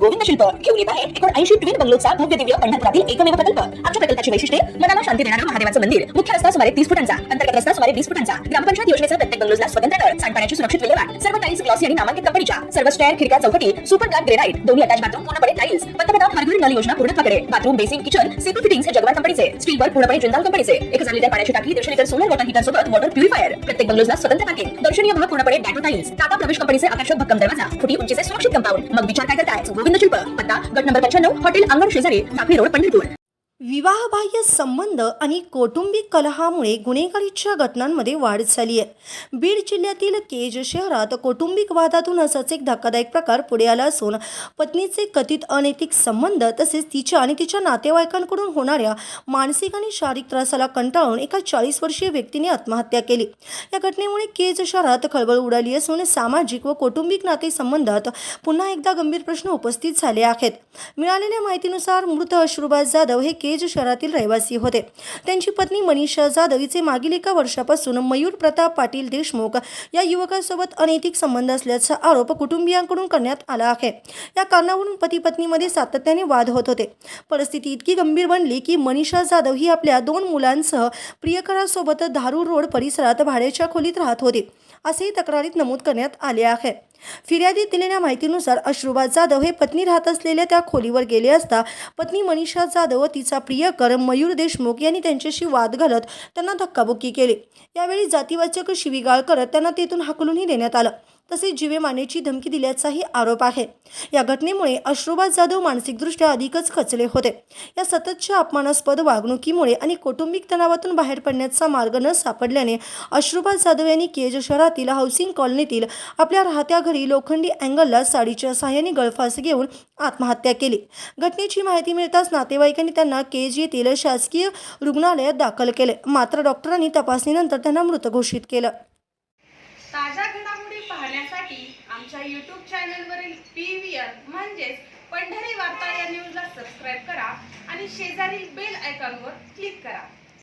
गोविंद शिल्प घेऊन येत आहे 80 ट्विन बंगलोचा भव्य दिव्य पंढरपुरातील एकमेव प्रकल्प। आमच्या प्रकल्पाची वैशिष्ट्ये मनाला शांती देणारं महादेवाचं मंदिर, मुख्य रस्ता सुमारे 30 फुटांचा, अंतर्गत रस्ता सुमारे 20 फुटांचा, ग्रामपंचायत योजनेचा प्रत्येक बंगलोजला स्वतंत्र नळ, सांडपाण्याची सुरक्षित विल्हेवाट, सर्व टाइल्स ग्लॉसी आणि नामांकित कंपनीच्या, सर्व स्टेअर, खिडक्या, चौकटी सुपर ग्लास ग्रेनाइट, दोन्ही अटॅच बाथरूम पूर्णपणे टाइल्स, पंतप्रधान हर घर नल योजना पूर्णत्वाकडे, bathroom, basin, kitchen, CP fittings हे जगवार कंपनीचे, स्टील वर्क पूर्णपणे जिंदाल कंपनीचे, 1000 लिटर पाण्याची टाकी, 150 लिटर सोलर वॉटर हीटर सोबत वॉटर प्युरिफायर, प्रत्येक बंगलोजला स्वतंत्र पार्किंग, दर्शनीय भाग पूर्णपणे डॅटो टाइल्स, टाटा प्रवेश कंपनीचे आकर्षक भक्कम दरवाजा, फुटी उंचीचे सुरक्षित कंपाऊंड। मग विचार काय करताय? गोविंद शिल्प, पत्ता गट नंबर 95, हॉटेल अंगण शेजारी, साखळी रोड, पंढरपूर। विवाहबाह्य संबंध आणि कौटुंबिक कलहामुळे गुन्हेगारीच्या घटनांमध्ये वाढ झाली आहे। बीड जिल्ह्यातील केज शहरात कौटुंबिक वादातून असाच एक धक्कादायक प्रकार पुढे आला असून पत्नीचे कथित अनैतिक संबंध तसेच तिच्या आणि तिच्या नातेवाईकांकडून होणाऱ्या मानसिक आणि शारीरिक त्रासाला कंटाळून एका 40 वर्षीय व्यक्तीने आत्महत्या केली। या घटनेमुळे केज शहरात खळबळ उडाली असून सामाजिक व कौटुंबिक नातेसंबंधात पुन्हा एकदा गंभीर प्रश्न उपस्थित झाले आहेत। मिळालेल्या माहितीनुसार मृत अश्रुबाज जाधव हे केज शहरातील रहिवासी होते। त्यांची पत्नी मनीषा जाधव हिचे मागील एका वर्षापासून मयूर प्रताप पाटील देशमुख या युवकासोबत अनैतिक संबंध असल्याचा आरोप कुटुंबियांकडून करण्यात आला आहे। या कारणावरून पती पत्नीमध्ये सातत्याने वाद होत होते। परिस्थिती इतकी गंभीर बनली की मनीषा जाधव ही आपल्या 2 मुलांसह प्रियकरासोबत धारूर रोड परिसरात भाड्याच्या खोलीत राहत होती, असेही तक्रारीत नमूद करण्यात आले आहे। फिर्यादीत दिलेल्या माहितीनुसार अश्रुबाज जाधव हे पत्नी राहत असलेल्या त्या खोलीवर गेले असता पत्नी मनीषा जाधव व तिचा प्रियकर मयूर देशमुख यांनी त्यांच्याशी वाद घालत त्यांना धक्काबुक्की केली। यावेळी जातीवाचक शिवीगाळ करत त्यांना तेथून हाकलूनही देण्यात आलं, तसेच जीवे मारण्याची धमकी दिल्याचाही आरोप आहे। या घटनेमुळे अश्रुबाज जाधव मानसिकदृष्ट्या अधिकच खचले होते। या सततच्या अपमानास्पद वागणुकीमुळे आणि कौटुंबिक तणावातून बाहेर पडण्याचा मार्ग न सापडल्याने अश्रुबाज जाधव यांनी केज शहरातील हाऊसिंग कॉलनीतील आपल्या राहत्या घरी लोखंडी अँगलला साडीच्या सहाय्याने गळफास घेऊन आत्महत्या केली। घटनेची माहिती मिळताच नातेवाईकांनी त्यांना केज येथील शासकीय रुग्णालयात दाखल केले, मात्र डॉक्टरांनी तपासणीनंतर त्यांना मृत घोषित केलं। ताज्या घडामोडी पाहण्यासाठी आमच्या YouTube चॅनलवरील PVR म्हणजेच पंढरी वार्ता या न्यूजला सबस्क्राइब करा आणि शेजारील बेल आयकॉनवर क्लिक करा।